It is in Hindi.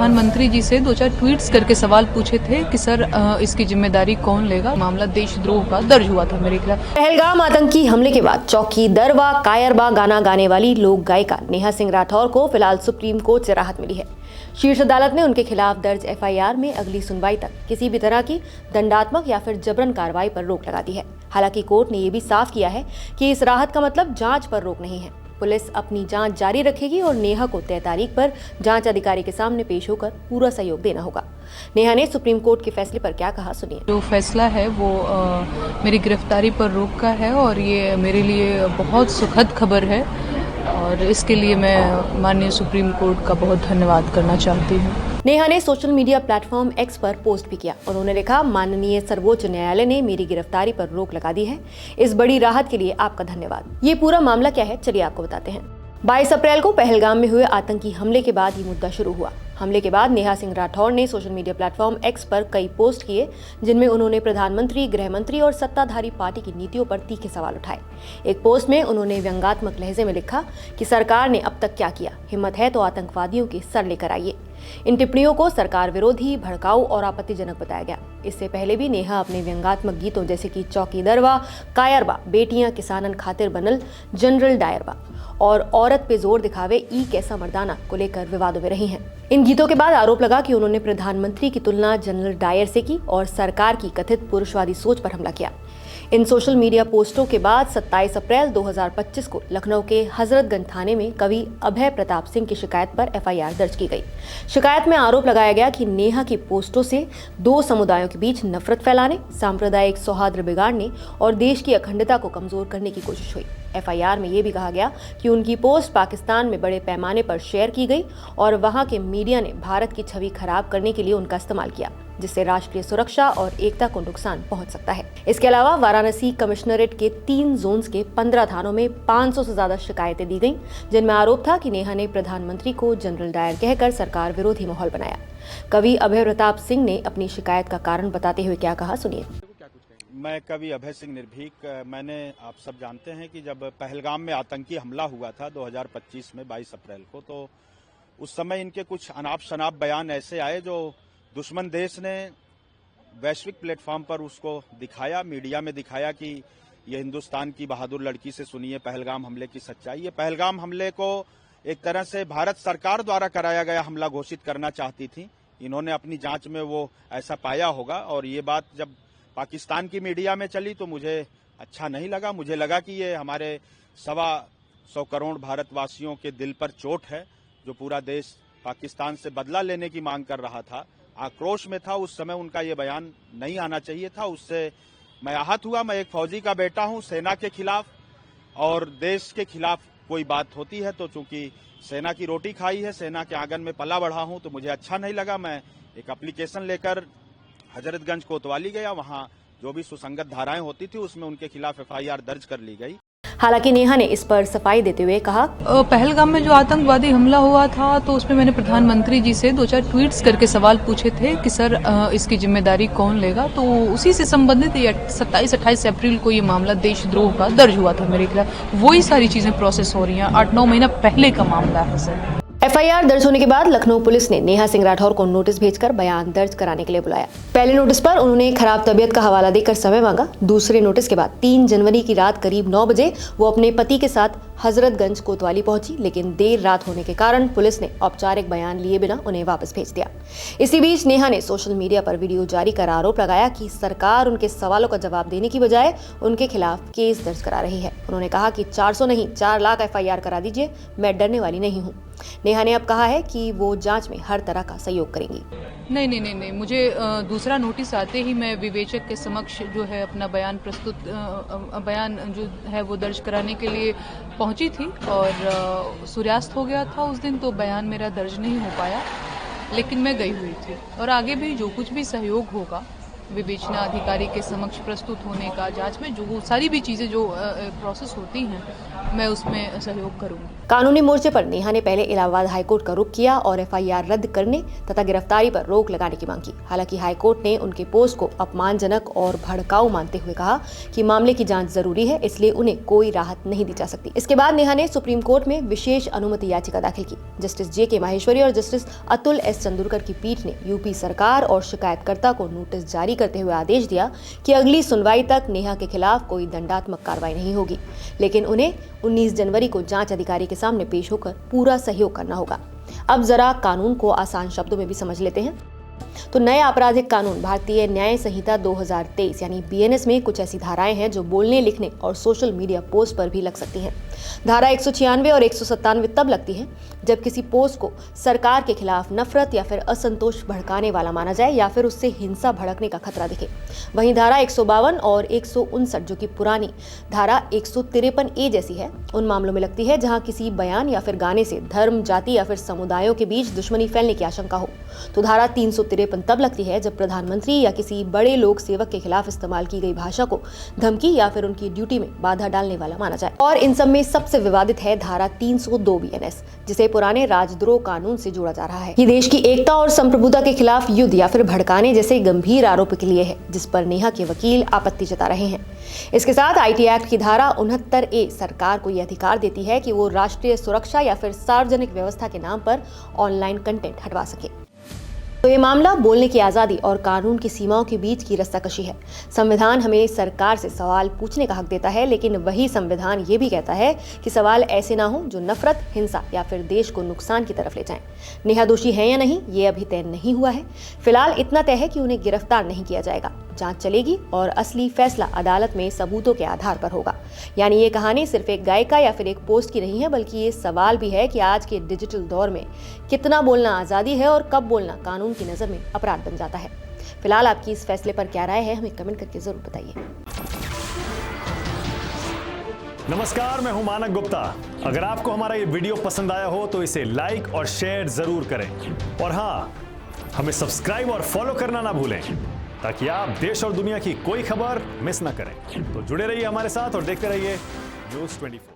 प्रधानमंत्री जी से 2-4 ट्वीट्स करके सवाल पूछे थे कि सर इसकी जिम्मेदारी कौन लेगा। मामला देशद्रोह का दर्ज हुआ था मेरे खिलाफ। पहलगाम आतंकी हमले के बाद चौकी दरवा कायरबा गाना गाने वाली लोक गायिका नेहा सिंह राठौर को फिलहाल सुप्रीम कोर्ट से राहत मिली है। शीर्ष अदालत ने उनके खिलाफ दर्ज एफआईआर में अगली सुनवाई तक किसी भी तरह की दंडात्मक या फिर जबरन कार्रवाई पर रोक लगा दी है। हालांकि कोर्ट ने यह भी साफ किया है कि इस राहत का मतलब जांच पर रोक नहीं है। पुलिस अपनी जांच जारी रखेगी और नेहा को तय तारीख पर जांच अधिकारी के सामने पेश होकर पूरा सहयोग देना होगा। नेहा ने सुप्रीम कोर्ट के फैसले पर क्या कहा, सुनिए। जो फैसला है वो मेरी गिरफ्तारी पर रोक का है और ये मेरे लिए बहुत सुखद खबर है और इसके लिए मैं माननीय सुप्रीम कोर्ट का बहुत धन्यवाद करना चाहती हूँ। नेहा ने सोशल मीडिया प्लेटफॉर्म एक्स पर पोस्ट भी किया। उन्होंने लिखा, माननीय सर्वोच्च न्यायालय ने मेरी गिरफ्तारी पर रोक लगा दी है। इस बड़ी राहत के लिए आपका धन्यवाद। ये पूरा मामला क्या है, चलिए आपको बताते हैं। 22 अप्रैल को पहलगाम में हुए आतंकी हमले के बाद ये मुद्दा शुरू हुआ। हमले के बाद नेहा सिंह राठौर ने सोशल मीडिया प्लेटफॉर्म एक्स पर कई पोस्ट किए, जिनमें उन्होंने प्रधानमंत्री, गृह मंत्री और सत्ताधारी पार्टी की नीतियों पर तीखे सवाल उठाए। एक पोस्ट में उन्होंने व्यंग्यात्मक लहजे में लिखा कि सरकार ने अब तक क्या किया, हिम्मत है तो आतंकवादियों के सर लेकर आइए। इन टिप्पणियों को सरकार विरोधी, भड़काऊ और आपत्तिजनक बताया गया। इससे पहले भी नेहा अपने व्यंग्यात्मक गीतों जैसे कि चौकी दरवा, कायरबा, बेटियां किसानन खातिर बनल, जनरल डायरबा और औरत पे जोर दिखावे ई कैसा मर्दाना को लेकर विवादों में रही हैं। इन गीतों के बाद आरोप लगा कि उन्होंने प्रधानमंत्री की तुलना जनरल डायर से की और सरकार की कथित पुरुषवादी सोच पर हमला किया। इन सोशल मीडिया पोस्टों के बाद 27 अप्रैल 2025 को लखनऊ के हजरतगंज थाने में कवि अभय प्रताप सिंह की शिकायत पर एफआईआर दर्ज की गई। शिकायत में आरोप लगाया गया कि नेहा की पोस्टों से दो समुदायों के बीच नफरत फैलाने, सांप्रदायिक सौहार्द बिगाड़ने और देश की अखंडता को कमजोर करने की कोशिश हुई। एफआईआर में यह भी कहा गया कि उनकी पोस्ट पाकिस्तान में बड़े पैमाने पर शेयर की गई और वहां के मीडिया ने भारत की छवि खराब करने के लिए उनका इस्तेमाल किया, जिससे राष्ट्रीय सुरक्षा और एकता को नुकसान पहुंच सकता है। इसके अलावा वाराणसी कमिश्नरेट के 3 जोन्स के 15 थानों में 500 से ज्यादा शिकायतें दी गईं, जिनमें आरोप था कि नेहा ने प्रधानमंत्री को जनरल डायर कहकर सरकार विरोधी माहौल बनाया। कवि अभय प्रताप सिंह ने अपनी शिकायत का कारण बताते हुए क्या कहा, सुनिए। मैं कवि अभय सिंह निर्भीक। मैंने, आप सब जानते हैं कि जब पहलगाम में आतंकी हमला हुआ था 2025 में 22 अप्रैल को, तो उस समय इनके कुछ अनाप शनाप बयान ऐसे आए जो दुश्मन देश ने वैश्विक प्लेटफॉर्म पर उसको दिखाया, मीडिया में दिखाया कि ये हिंदुस्तान की बहादुर लड़की से सुनिए पहलगाम हमले की सच्चाई। ये पहलगाम हमले को एक तरह से भारत सरकार द्वारा कराया गया हमला घोषित करना चाहती थी। इन्होंने अपनी जांच में वो ऐसा पाया होगा और ये बात जब पाकिस्तान की मीडिया में चली तो मुझे अच्छा नहीं लगा। मुझे लगा कि ये हमारे 125 करोड़ भारतवासियों के दिल पर चोट है। जो पूरा देश पाकिस्तान से बदला लेने की मांग कर रहा था, आक्रोश में था, उस समय उनका ये बयान नहीं आना चाहिए था। उससे मैं आहत हुआ। मैं एक फौजी का बेटा हूं। सेना के खिलाफ और देश के खिलाफ कोई बात होती है तो चूंकि सेना की रोटी खाई है, सेना के आंगन में पला बढ़ा हूं, तो मुझे अच्छा नहीं लगा। मैं एक एप्लीकेशन लेकर हजरतगंज कोतवाली गया। वहां जो भी सुसंगत धाराएं होती थी उसमें उनके खिलाफ एफआईआर दर्ज कर ली गई। हालांकि नेहा ने इस पर सफाई देते हुए कहा, पहलगाम में जो आतंकवादी हमला हुआ था तो उसमें मैंने प्रधानमंत्री जी से 2-4 ट्वीट्स करके सवाल पूछे थे कि सर इसकी जिम्मेदारी कौन लेगा। तो उसी से संबंधित 27-28 अप्रैल को ये मामला देशद्रोह का दर्ज हुआ था मेरे खिलाफ। वही सारी चीजें प्रोसेस हो रही हैं। 8-9 महीना पहले का मामला है सर। एफआईआर दर्ज होने के बाद लखनऊ पुलिस ने नेहा सिंह राठौर को नोटिस भेजकर बयान दर्ज कराने के लिए बुलाया। पहले नोटिस पर उन्होंने खराब तबीयत का हवाला देकर समय मांगा। दूसरे नोटिस के बाद 3 जनवरी की रात करीब 9 बजे वो अपने पति के साथ हजरतगंज कोतवाली पहुंची, लेकिन देर रात होने के कारण पुलिस ने औपचारिक बयान लिए बिना उन्हें वापस भेज दिया। इसी बीच नेहा ने सोशल मीडिया पर वीडियो जारी कर आरोप लगाया कि सरकार उनके सवालों का जवाब देने की बजाय उनके खिलाफ केस दर्ज करा रही है। उन्होंने कहा कि 400 नहीं 4 लाख एफआईआर करा दीजिए, मैं डरने वाली नहीं हूँ। नेहा ने अब कहा है कि वो जांच में हर तरह का सहयोग करेंगी। नहीं, मुझे दूसरा नोटिस आते ही मैं विवेचक के समक्ष जो है अपना बयान बयान जो है वो दर्ज कराने के लिए पहुंची थी और सूर्यास्त हो गया था उस दिन, तो बयान मेरा दर्ज नहीं हो पाया, लेकिन मैं गई हुई थी और आगे भी जो कुछ भी सहयोग होगा विवेचना अधिकारी के समक्ष प्रस्तुत होने का, जांच में जो सारी भी चीज़ें जो प्रोसेस होती हैं मैं उसमें सहयोग करूंगी। कानूनी मोर्चे पर नेहा ने पहले इलाहाबाद हाईकोर्ट का रुख किया और एफआईआर रद्द करने तथा गिरफ्तारी पर रोक लगाने की मांग की। हालांकि हाईकोर्ट ने उनके पोस्ट को अपमानजनक और भड़काऊ मानते हुए कहा कि मामले की जांच जरूरी है, इसलिए उन्हें कोई राहत नहीं दी जा सकती। इसके बाद नेहा ने सुप्रीम कोर्ट में विशेष अनुमति याचिका दाखिल की। Justice JK. माहेश्वरी और जस्टिस अतुल एस. चंदुरकर की पीठ ने यूपी सरकार और शिकायतकर्ता को नोटिस जारी करते हुए आदेश दिया कि अगली सुनवाई तक नेहा के खिलाफ कोई दंडात्मक कार्रवाई नहीं होगी, लेकिन उन्हें 19 जनवरी को जांच अधिकारी के सामने पेश होकर पूरा सहयोग करना होगा। अब जरा कानून को आसान शब्दों में भी समझ लेते हैं। तो नया आपराधिक कानून भारतीय न्याय संहिता 2023 यानी बीएनएस में कुछ ऐसी धाराएं हैं जो बोलने, लिखने और सोशल मीडिया पोस्ट पर भी लग सकती हैं। धारा 196 और 197 तब लगती है जब किसी पोस्ट को सरकार के खिलाफ नफरत या फिर असंतोष भड़काने वाला माना जाए या फिर उससे हिंसा भड़कने का खतरा दिखे। वहीं धारा 152 और 159 जो कि पुरानी धारा 153A जैसी है, उन मामलों में लगती है जहां किसी बयान या फिर गाने से धर्म, जाति या फिर समुदायों के बीच दुश्मनी फैलने की आशंका हो। तो धारा 353 तब लगती है जब प्रधानमंत्री या किसी बड़े लोक सेवक के खिलाफ इस्तेमाल की गई भाषा को धमकी या फिर उनकी ड्यूटी में बाधा डालने वाला माना जाए। और इन सब में सबसे विवादित है धारा 302 बीएनएस, जिसे पुराने राजद्रोह कानून से जोड़ा जा रहा है। ये देश की एकता और संप्रभुता के खिलाफ युद्ध या फिर भड़काने जैसे गंभीर आरोप के लिए है, जिस पर नेहा के वकील आपत्ति जता रहे हैं। इसके साथ आईटी एक्ट की धारा 69A सरकार को यह अधिकार देती है कि वो राष्ट्रीय सुरक्षा या फिर सार्वजनिक व्यवस्था के नाम पर ऑनलाइन कंटेंट हटवा सके। तो ये मामला बोलने की आज़ादी और कानून की सीमाओं के बीच की रस्साकशी है। संविधान हमें सरकार से सवाल पूछने का हक देता है, लेकिन वही संविधान ये भी कहता है कि सवाल ऐसे ना हो जो नफरत, हिंसा या फिर देश को नुकसान की तरफ ले जाएं। नेहा दोषी है या नहीं, ये अभी तय नहीं हुआ है। फिलहाल इतना तय है कि उन्हें गिरफ्तार नहीं किया जाएगा। जांच चलेगी और असली फैसला अदालत में सबूतों के आधार पर होगा। यानी ये कहानी सिर्फ एक गायिका या फिर एक पोस्ट की नहीं है, बल्कि ये सवाल भी है कि आज के डिजिटल दौर में कितना बोलना आज़ादी है और कब बोलना कानून की नज़र में अपराध बन जाता है। फिलहाल आपकी इस फैसले पर क्या राय है, हमें कमेंट करके जरूर बताइए। नमस्कार, मैं हूं मानक गुप्ता। अगर आपको हमारा ये वीडियो पसंद आया हो तो इसे लाइक और शेयर जरूर करें, और हाँ, हमें सब्सक्राइब और फॉलो करना ना भूलें ताकि आप देश और दुनिया की कोई खबर मिस ना करें। तो जुड़े रहिए हमारे साथ और देखते रहिए न्यूज़ 24।